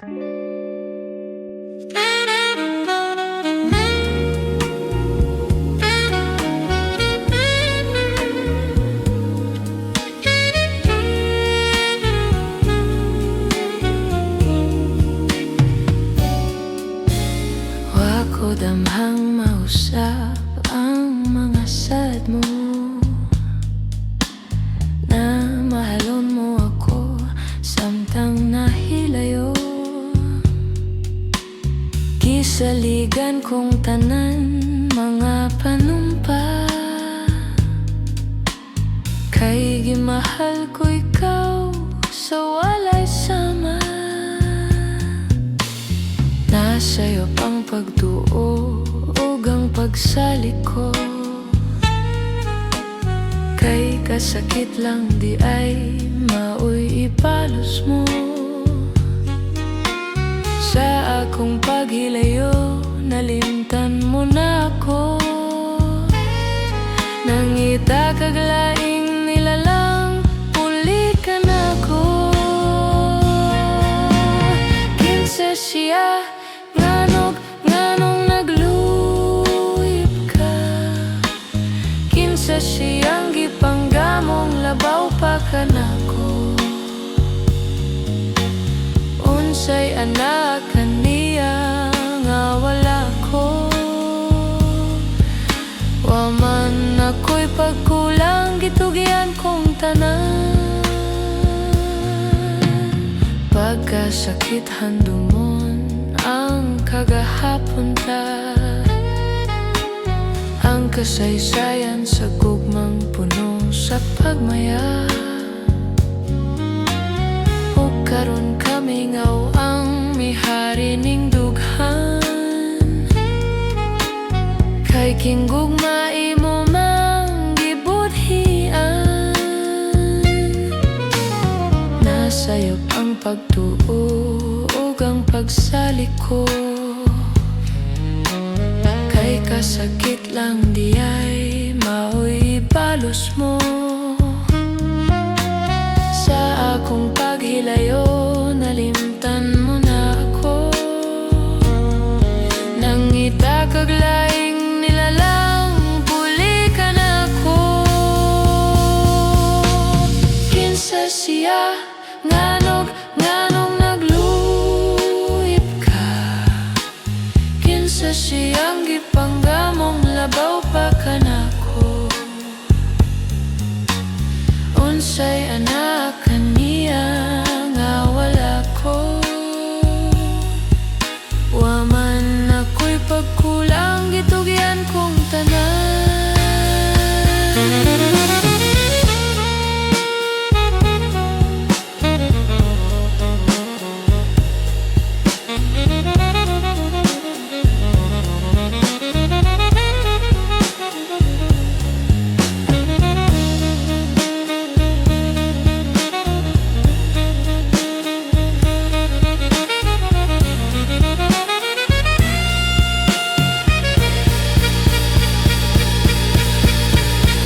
Wako damhang mausap ang mga sad mo, na mahalon mo ako samtang nahilayo. Gisaligan kong tanan mga panumpa, kay gimahal ko ikaw sa walay sama. Nasa'yo pang pagtuo ug ang pagsalik ko, kay kasakit lang di ay maoy ipalos mo. Sa akong paghilayo, nalimtan mo na ako. Nangita kag laing nilalang, puli ka na ko. Kinsa siya nganong nagluyip ka? Kinsa siyang gipanggamong labaw pa ka na ko? Unsay anak kaniya nga wala ko? Wa man ako'y pagkulang, gitugian kong tanan. Pagkasakit handumon ang kagahapon ta, ang kasaysayan sa gugmang puno sa pagmaya. Ug karon kami ngaw ang mihari ning dughan, kay kinggugma imo mang gibudhian. Nasa'yo ang pagtuo ug ang pagsalik ko, kay kasakit lang di ay maoy balos mo. Sa akong paghilayo, nalimtan mo na ako. Nangita kag laing nilalang, puli ka na ko. Kinsa siya nganong nagluyip ka? Kinsa siyang gipanggamong labaw pa ka na ko? Unsay anak kaniya nga wala ko? Wa man ako'y pagkulang, gitugian kong tanan.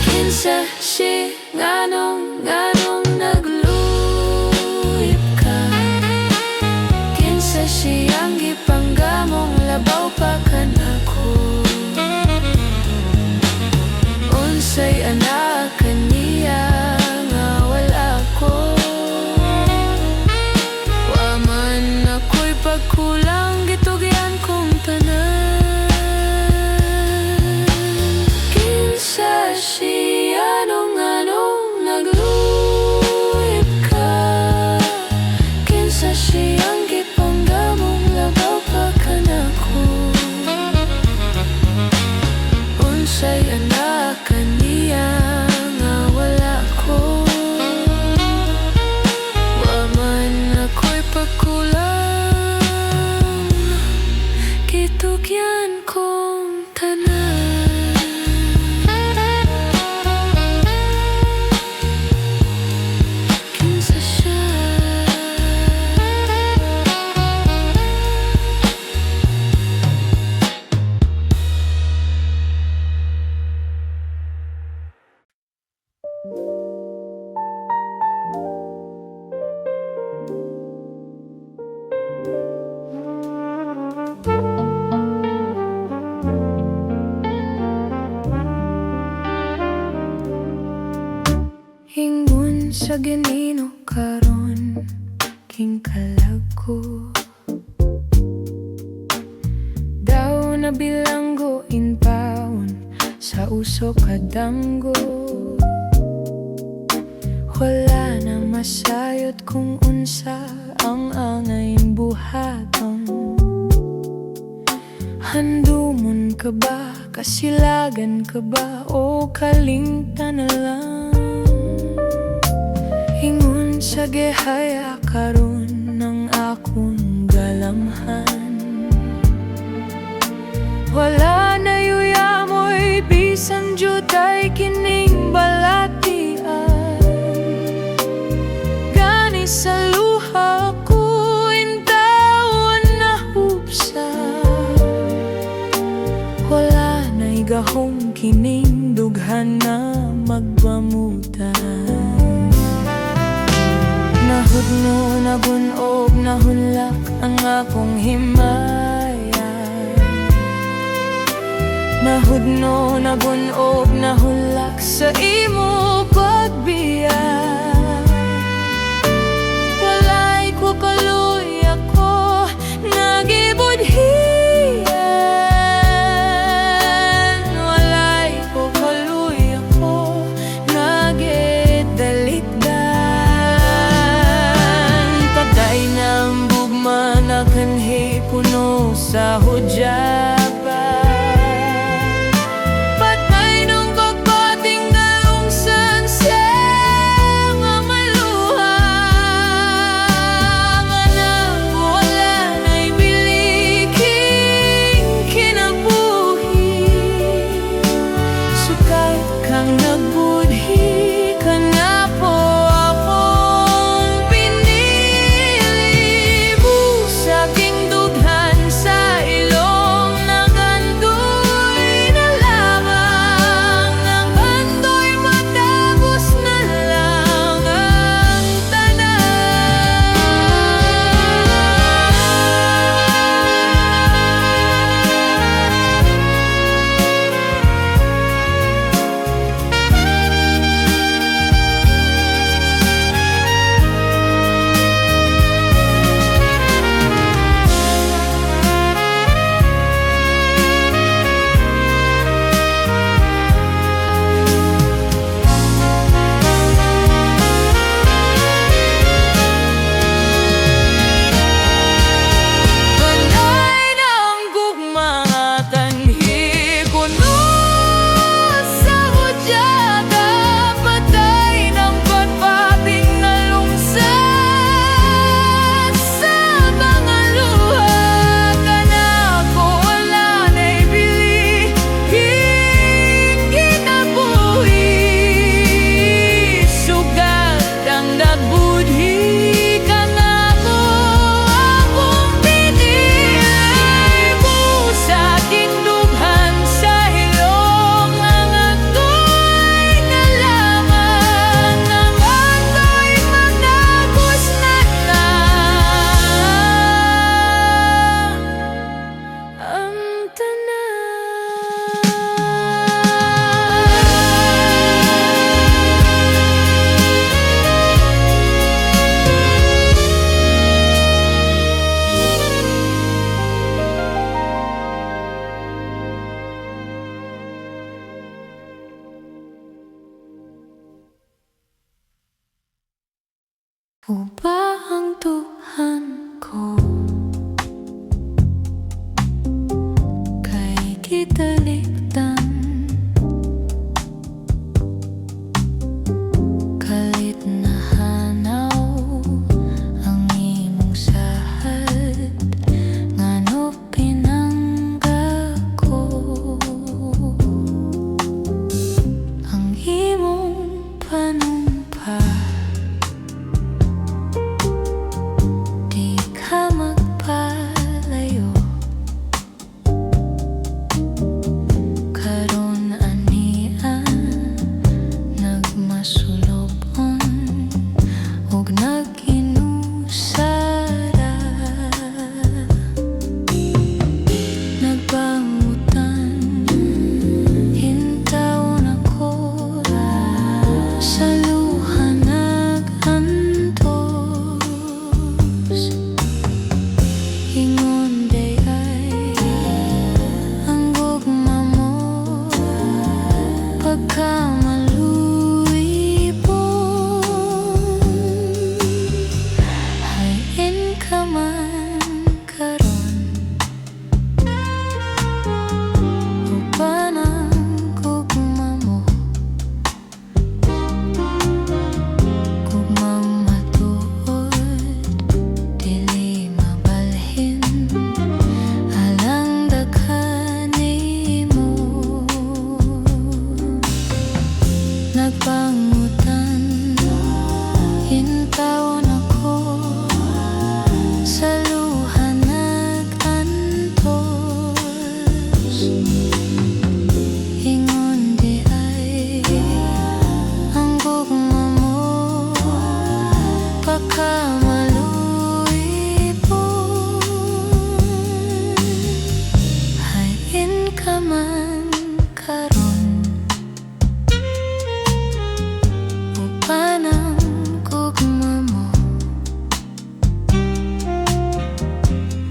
Kinsa si nganong nagluyip ka? Kinsa siyang gipanggamong labaw pa ka na ko? Unsay anak kaniya nga wala ko? Wa man ako'y pagkulang, gitugian kong tanan. Kinsa siya nganong nagluyip ka? Kinsa siyang gipanggamong labaw pa ka na ko? Unsay anak kaniya nga wala ko? Wa man ako'y pagkulang, sa ginino karon king kalago. Daw na bilanggo in paon sa uso kadanggo. Wala na masayot kung unsa ang angayin buhaton. Handumon ka ba, kasilagan ka ba, o kalingtan na lang? Ingon sa gehaya karon ng akong galamhan. Wala na yuyamoy bisan jutay kining balatian. Gani sa luha ko intawan na hupsa. Wala na'y gahong kining dughan na magbamutan. Nahudno, nagunog, nahulak ang akong himaya. Nahudno, nagunog, nahulak sa imo pagbiya. Walay ko kaluy ako, nagibudhiyan. Walay ko kaluy ako, nagidalitdan. Patay ng bugma na kanhi puno sa hudyaba. O ba ang Tuhan ko kay kita ligtan? Kalit na hanaw ang imong sahad, ngano pinangga ko ang imong panumpa.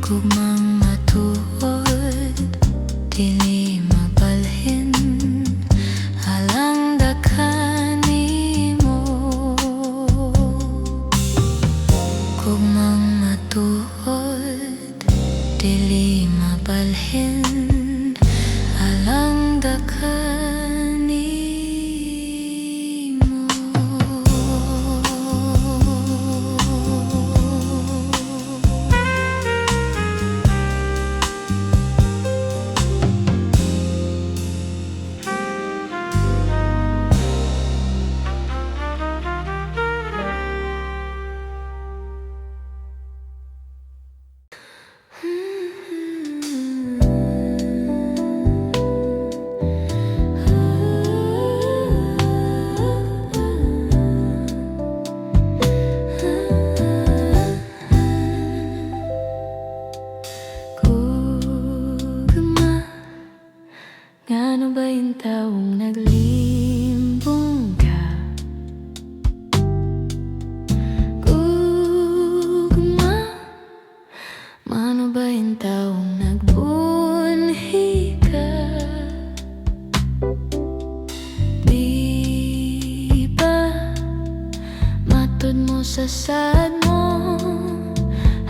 Gugmang matuod, dili mabalhin, halang dakani mo. Gugmang matuod, dili mabalhin, halang dakani mo. Ngano ba yung taong naglimbong ka? Gugma, mano ba yung taong nagbunhi ka? Di ba matod mo sa sad mo,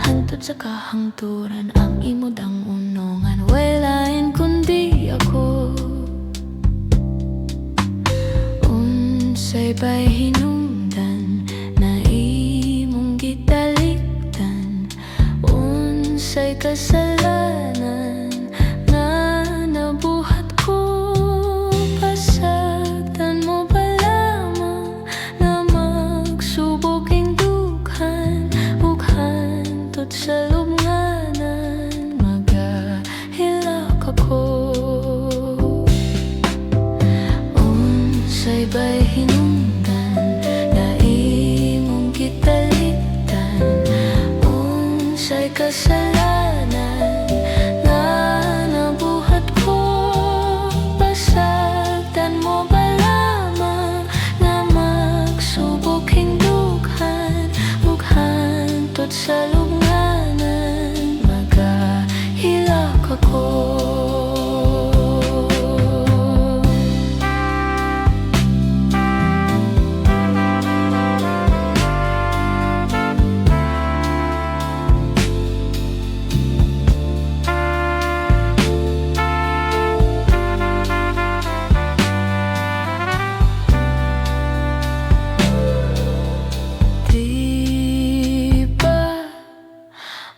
hantod sa kahangturan ang imodang unongan, walain kundi ako. Unsay ba'y hinungdan na imong gitalikdan? Unsay kasalanan na nabuhat ko? Pasagdan mo ba lamang na magsubok ing dughan ug hantod sa lubnganan, magahilak ako. Unsay ba'y hinungdan na imong gitalikdan? Unsay kasalanan na nabuhat ko? Pasagdan mo ba lamang na magsubok ing dughan ug hantod sa lubnganan, magahilak ako.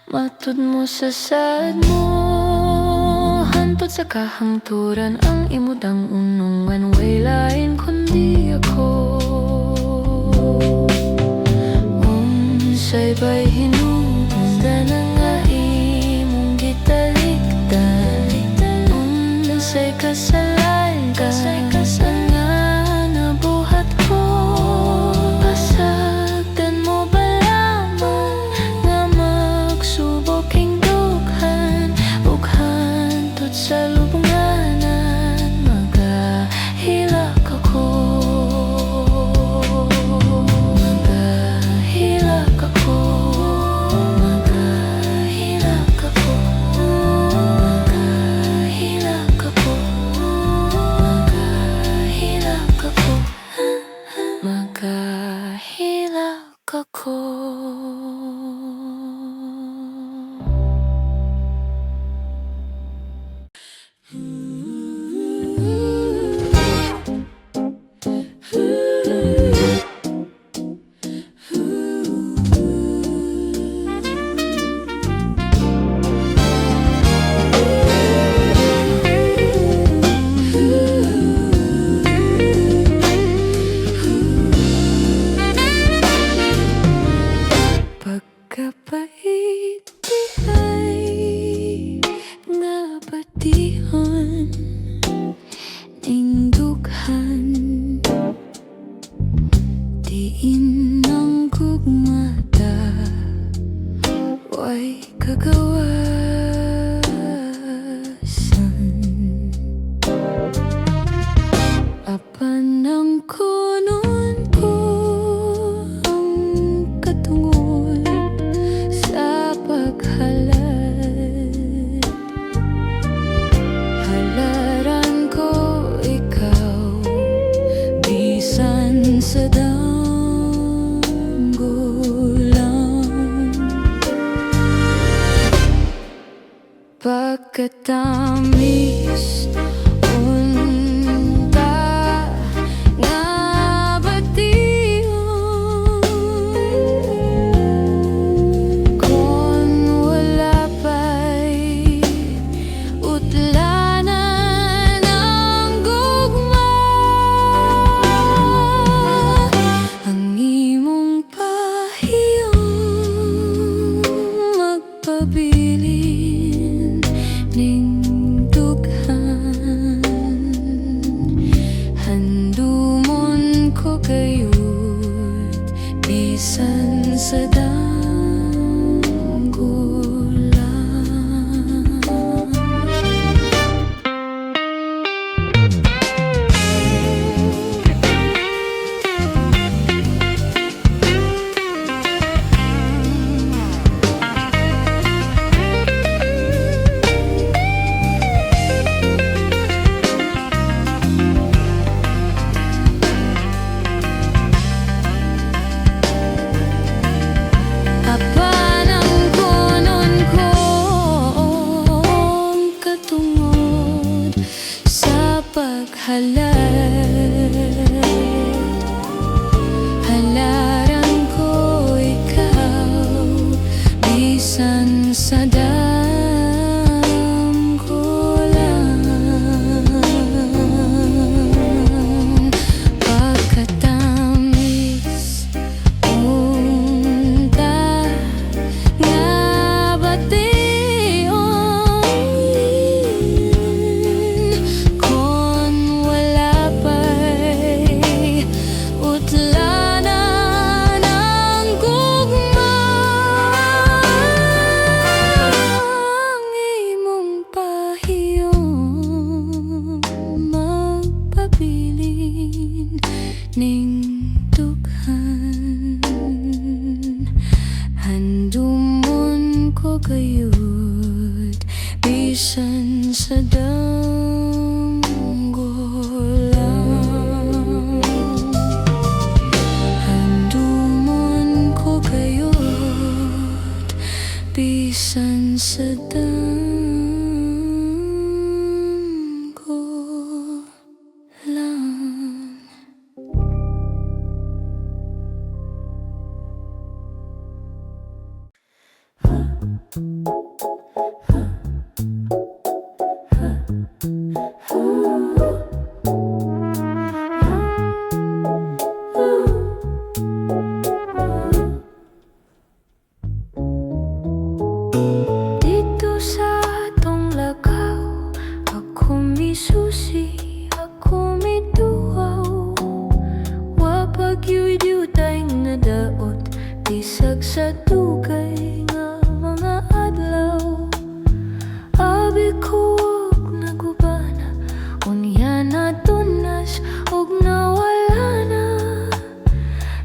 Matod mo sa sad mo, hantod sa kahangturan ang imodang unungan, way lain kundi ako. Unsay ba'y hinungdan na nga imong gitalikdan? Unsay kasalanan nga nabuhat ko? Pasagdan mo ba lamang na magsubok ing dughan ug hantod sa lubnganan, magahilak ako. Magahilak ako. Magahilak ako. Magahilak ako. Magahilak ako. Magahilak ako. Pagkapait di ay nga batihon ning dughan, diin ang gugmata, way kagawasan. Apan ang kunon ko ang katungod sa paghalad pagkatamis unta nga batiyon kon wala pa'y utlanan ang gugma ang imong pahiyon magpabilin ning dughan handumon ko gayud bisan sa danggulan. Apan ang kunon kong katungod sa paghalad halaran ko ikaw bisan sa damgulan pagkatamis unta nga bation kon wala pa'y utlanan ang gugma ang imong pahiyon magpabilin ning dughan handumon ko gayud bisan sa danggulan handumon ko gayud bisan sa danggulan. Dito sa atong lakaw, ako misusi, ako mituaw. Wa pagyud-yuday nga daot, bisag sa dugay nga mga adlaw. Abi ko og nagubana, unya na tunas og nawala na.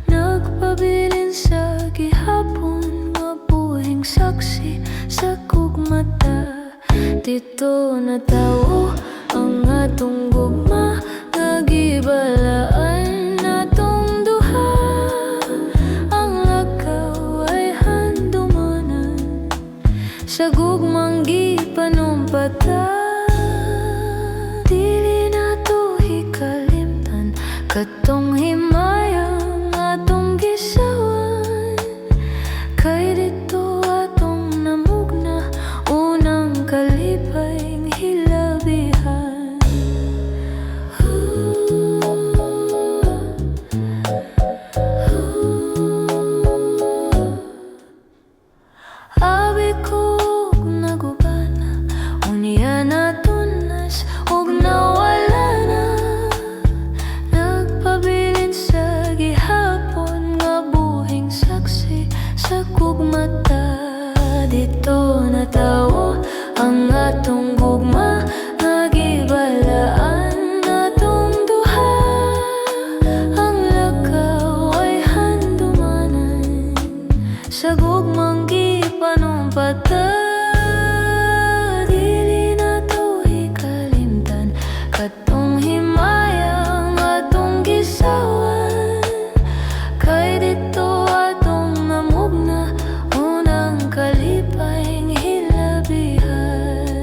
Nagpabilin sa gihapon nga buhing saksi sa kugmata. Dito natawo ang atong gugma nga gibalaan natong duha. Ang lakaw ay handumanan sa gugmang gipanumpata. Dili na to hikalimtan katong himayang atong gisawan. Kay dito atong namugna unang kalipay hilabihan. Abi ko og nagubana, unya na tunas og nawala na. Nagpabilin sa gihapon nga buhing saksi sa kugmata. Dito natawo ang atong gugma nga gibalaan natong duha. Ang lakaw ay handumanan sa gugmang gipanumpata. Dili na to hikalimtan katong himayang atong gisawan. Kay dito atong namugna unang kalipay hilabihan.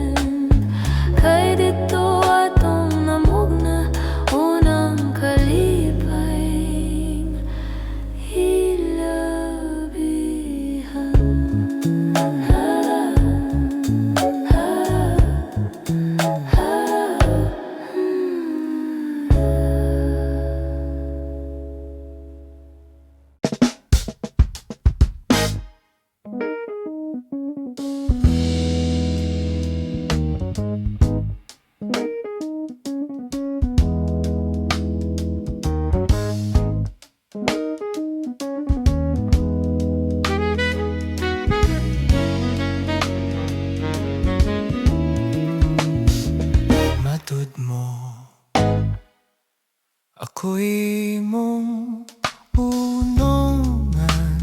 ako'y mong unungan,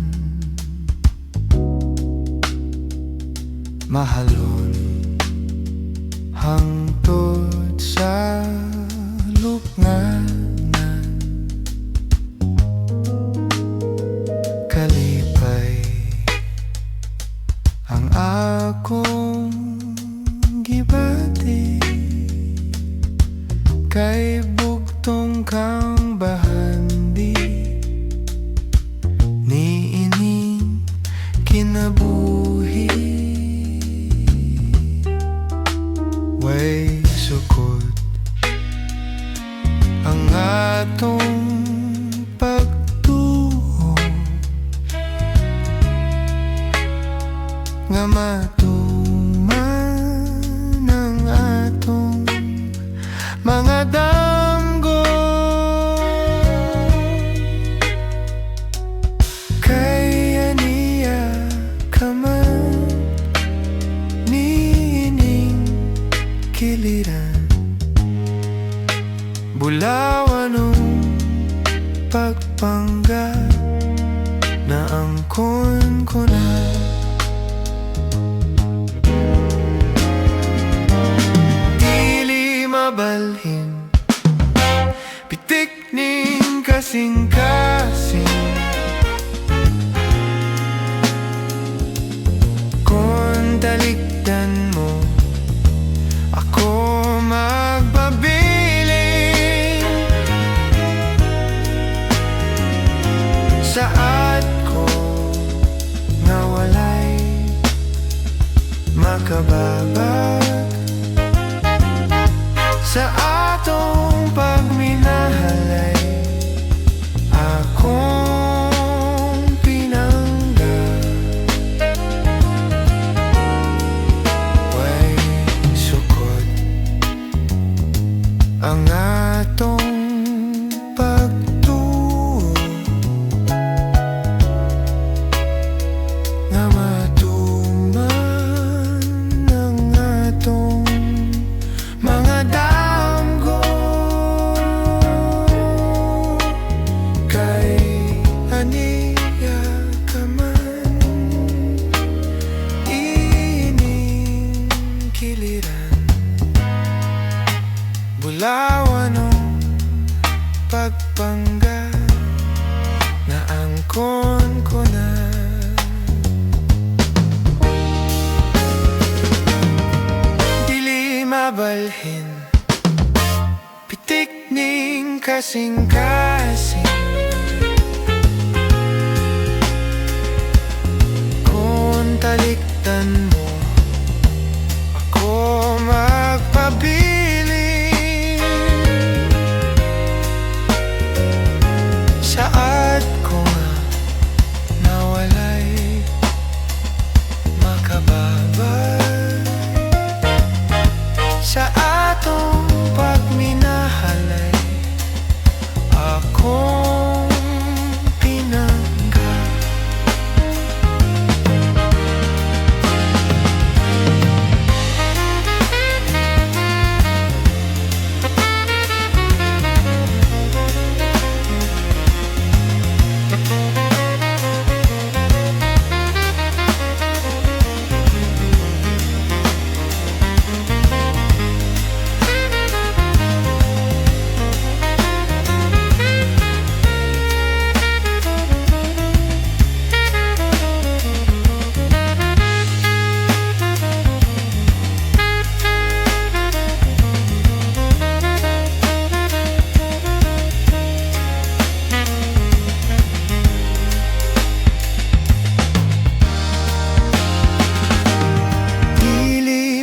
mahalon hangtod sa lupnganan, kalipay ang akong gibati, kay bugtong kang bahandi, niining kinabuhi. Way sukod ang atong pagtuo, nga matuman ang atong mga damgo, kaya niya ka man niining kiliran, bulawan ng pagpangga na angkon ko na. Dili mabalhin, pitik ning kasing-kasing, kung talikdan mo ako magpabiling, saat ko nga walay makababag sa atong pagminahalay, akong pinangga. Way sukod ang atong pagtuo, nga matuman ang atong mga damgo, kay aniya ka man ining kiliran, bulawan ng pagpangga na angkon ko na. Dili mabalhin, pitik ning kasing-kasing, kung talikdan mo ako magpabiling, saat ko nga nawalay makababay sa atong pagminahalay, akong pinangga.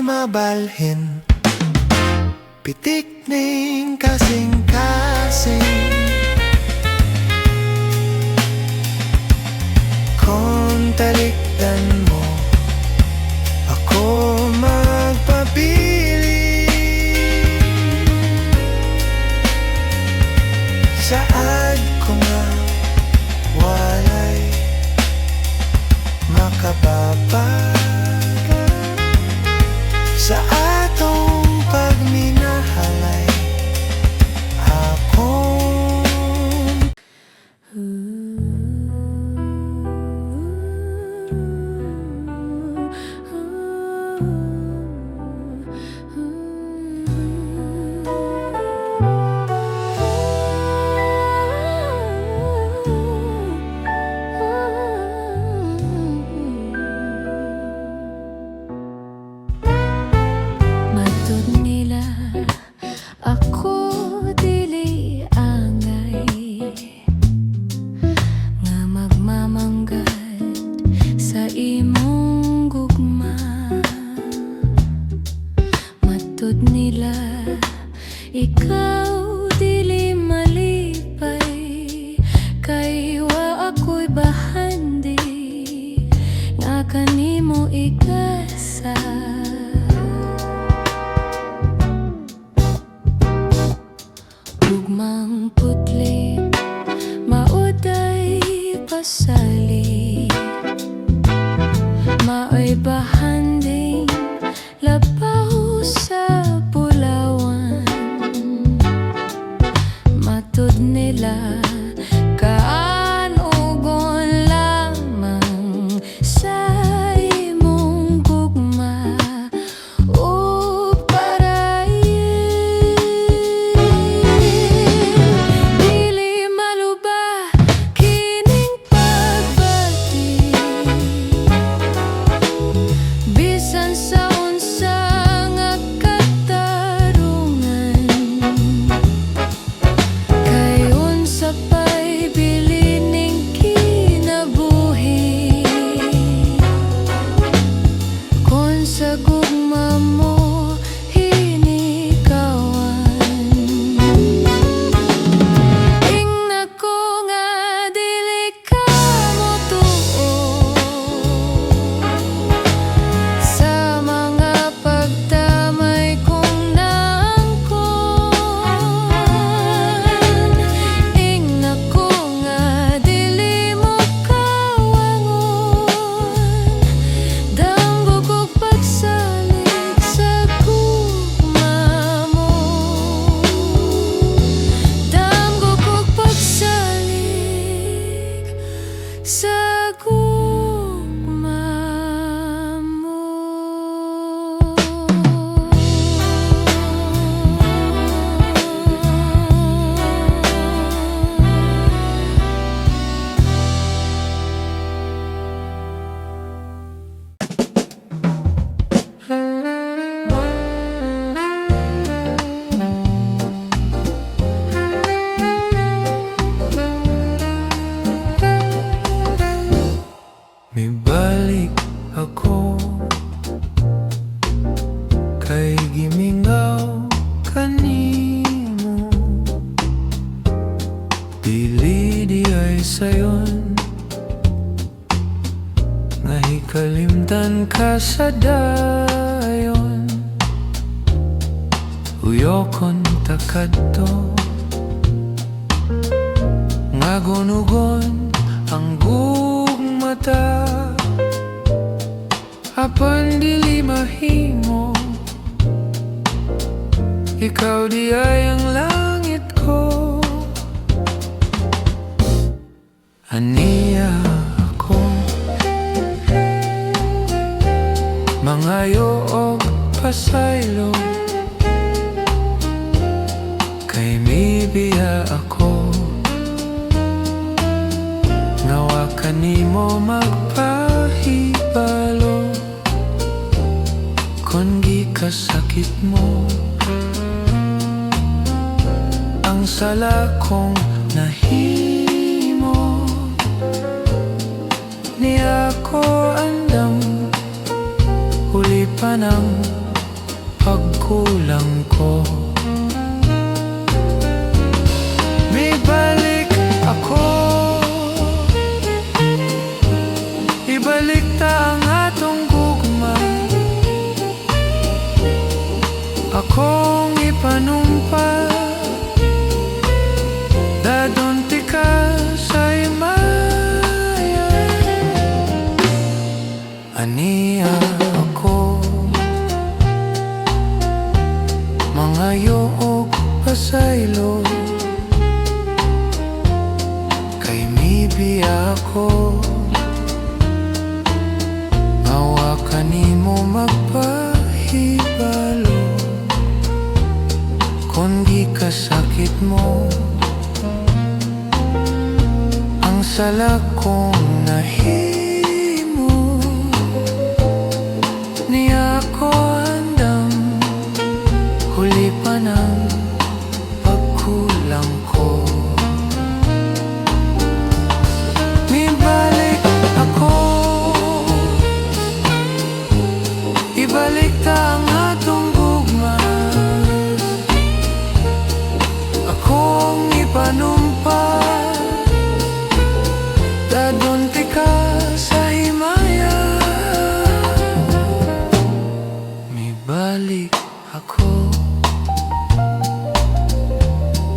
Mabalhin, pitik ning kasing-kasing, kung talikdan mo ako magpabiling, saad ko nga walay makababag sa atong pagminahalay, akong ikaw dili malipay, kay wa ako'y bahandi nga kanimo igasa. Ugmang putli mauday pasali, maoy bahanding labaw sa pulawan. Matud nila kaanugon lamang sa imong gugma o parayin. Dili maluba kining pagbati, bisan sa unsa nga katarungan, kay unsa pa'y bilining kinabuhi kung sa gugma mo hinikawan. Ingna ko nga dili ka motuo sa mga pagdamay kong naangkon. Ingna ko nga dili mo kawangon, damgo kog pagsalig sa gugma mo. Damgo kog pagsalig sa gugma mo. May balik ako, kay gimingaw kanimo. Dili di ay sayon, nga hikalimtan ka sa dayon. Uyokon takadto, nga gunugon ang gugmata. Apan dili mahimo, ikaw di ay ang langit ko. Aniya ako, mangayo og pasaylo, kay mibiya ako, ngawa kanimo magpahibalo. Kung gikasakit mo ang sala kong nahimo, ni ako andam huli pa ng pagkulang ko. May balik ako, ibalik ta ang atong gugma. Akong ipanumpa, dadunti ka sa imaya. Aniya ako, mangayo og pasaylo, kay mibiya ako, ngawa kanimo magpahibalo. Kung gikasakit mo ang sala kong nahimo, ni ako andam huli pa ng pagkulang ko. May balik ako, ibalik ta ang atong gugma. panumpa, dadunti ka sa himaya. May balik ako,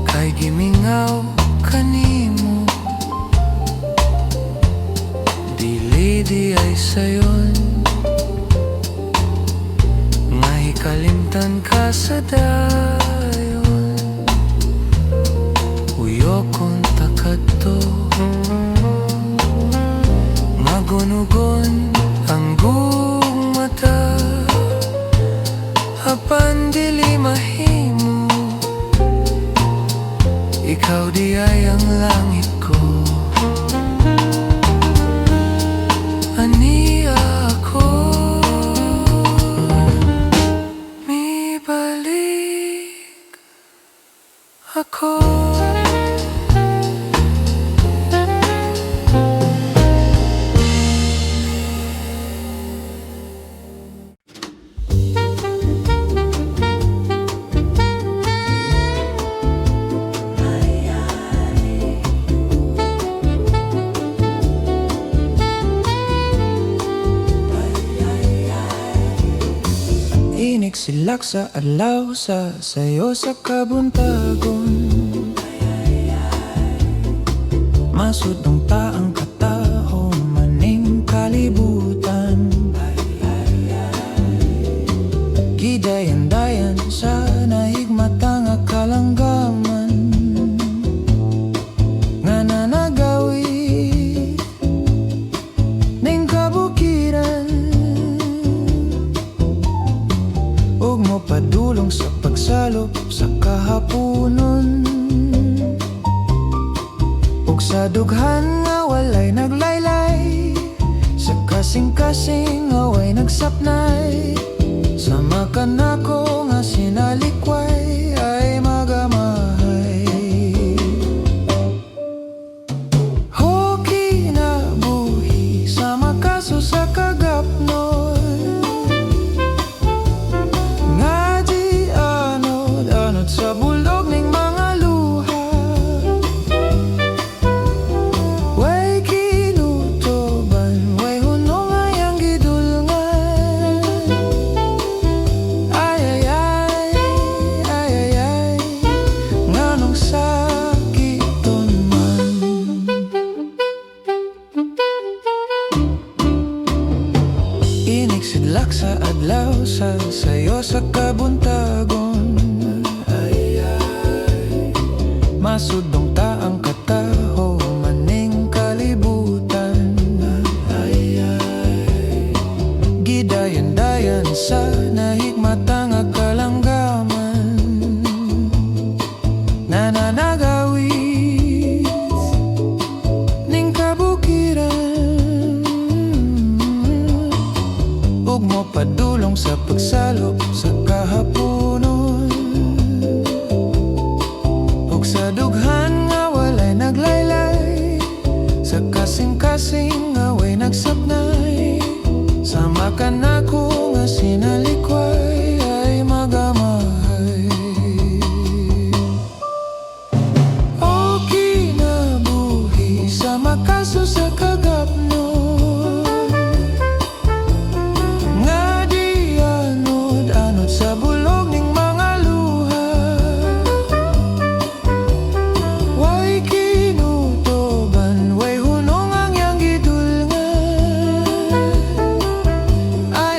kay gimingaw kanimo. Dili di ay sayon, nga hikalimtan ka sa dayon. Uyokon takadto, nga gunugon ang gumata. Apan dili mahimo, ikaw di ay ang langit ko. Ani ako, may balik ako. Inig silak sa adlaw sa sayo sa kabuntagon. Masudong taang katao maning kalibutan. Gidayan-dayan sa nahigmatang kalanggaman, nga nanagawid ning kabukiran. Ug mo padulong sa pagsalop sa kahaponon, ug sa dughan nga walay naglaylay, sa kasing-kasing nga way nagsapnay. Sama ka nako nga sinalikway ay magamahay. Ho kinabuhi sa makaso sa kagapnon, sa bulog ning mga luha. Way kinutoban, way hunong ayang gidulngan. Ay ay ay, ay ay ay, nganong sakiton man. Inig sidlak sa adlaw sa sayo sa kabuntagon. Masudong taang kataho maning kalibutan. Gidayan-dayan sa nahigmatang kalanggaman, nananagawid ning kabukiran. Ug mo padulong sa pagsalop sa kahaponon, sa dughan nga walay naglaylay, sa kasing-kasing nga way nagsapnay. Sama ka nako nga sinalikway ay magamahay. O kinabuhi sa makaso sa kagapnon, nga di anod-anod sa bulog ning mga luha. Kinutoban, way hunong ang yang gidulngan. Ay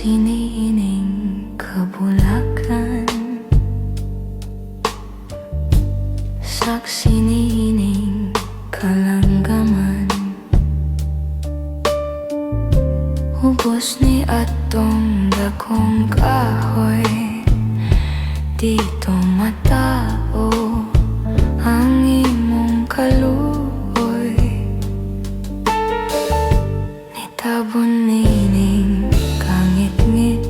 siniining kabulakan, saksiniining kalanggaman. Ubos ni atong dakong kahoy, dito matao ang imong kaluoy. Nitabon nining kangit-ngit,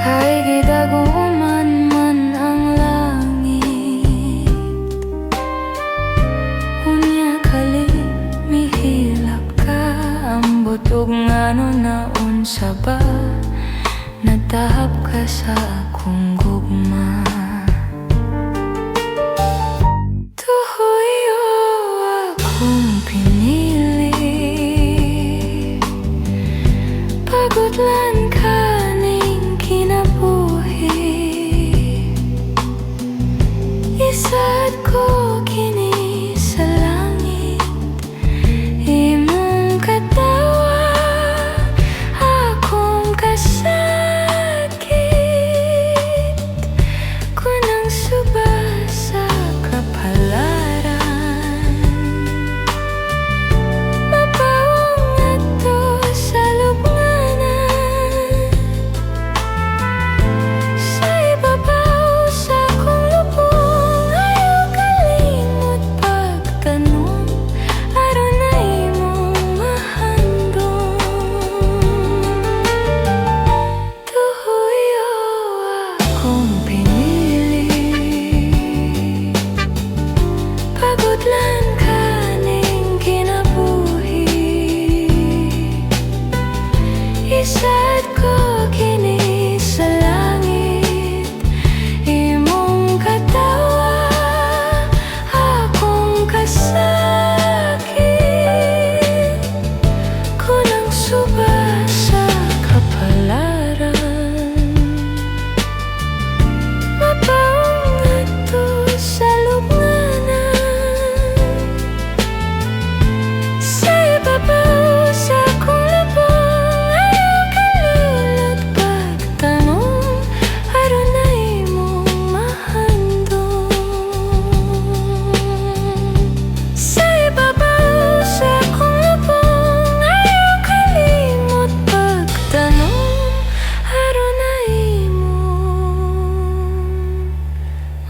kay gidaguman man ang langit. Unya kali mihilap ka, ambot ug ngano naon sa ba, natahap ka sa akong gugma. Tuhoy o akong pinili, pagudlan ka ning kinabuhi. Isad ko kini sa langit, imong katawa, akong kasakit. Kunang suba sa kapalaran, mapawong ato sa lubnganan. Sa ibabaw sa akong lubong, ayaw kalimot pagtanong, aron na imong mahandong. Tuhoy o akong pinili, pagudlan ka ning kinabuhi. Isad ko kini sa langit, imong katawa, akong kasakit. Kunang suba sa kapalaran, mapawong ato sa lubnganan. Sa ibabaw sa akong lubong, ayaw kalulot pagtanong, aron na imong mahandong. Sa ibabaw sa akong lubong, ayaw kalimot pagtanong, aron na imong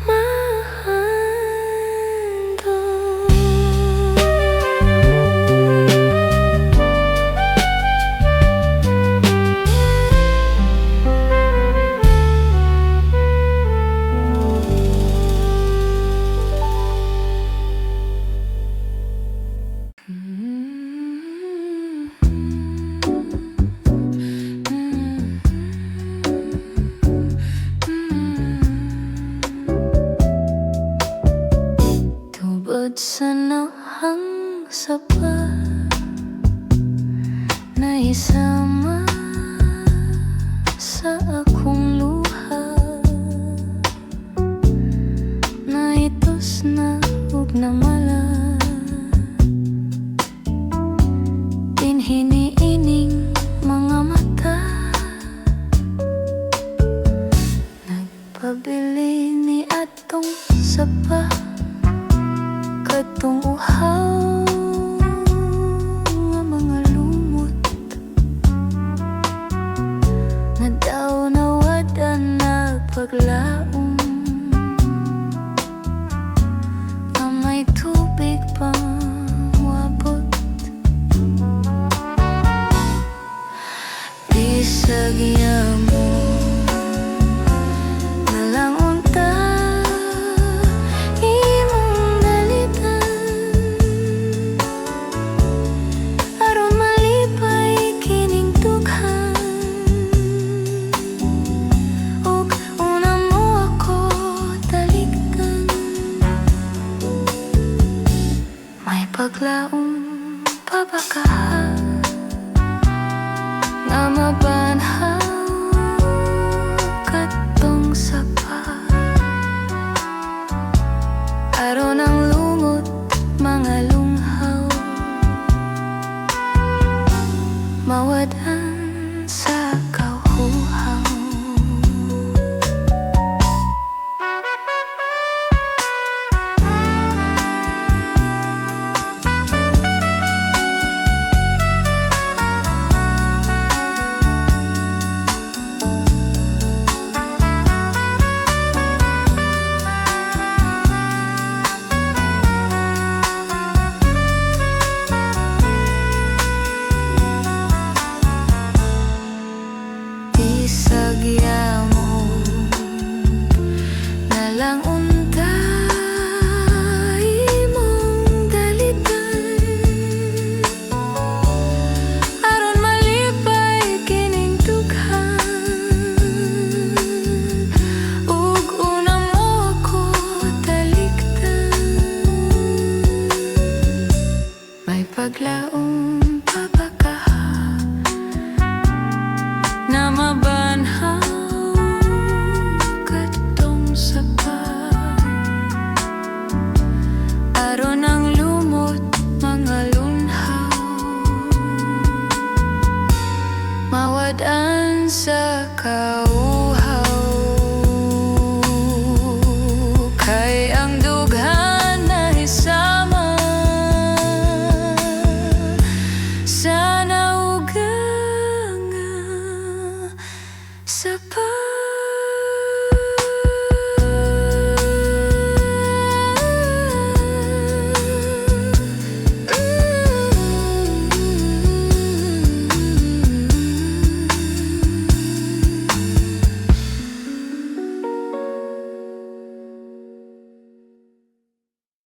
mahandong. Tubod sa nahang sapa, naisama sa akong luha. Naitos na ug namala, dinhiniining mga mata. Nagpabili ni atong sapa, katong uhaw nga mga lumot. Nadaw na wadan na paglaom, nga may tubig pang wabot. Bisag yamo nalang unta, imong dalitan, aron malipay kining dughan. Ug una mo ako talikdan, may paglaom pa ba ka nga mabanhaw katong sapa, aron ang lumot mga lunghaw. mawadan sa kauhaw. Isagya mo nalang untay mong dalitan, aron malipay kining dughan, ug una mo ako talikdan. May paglaong pabakaha na mabanhaw katong sapat, aron ang lumot mga lunhaw, mawadan sa kaw.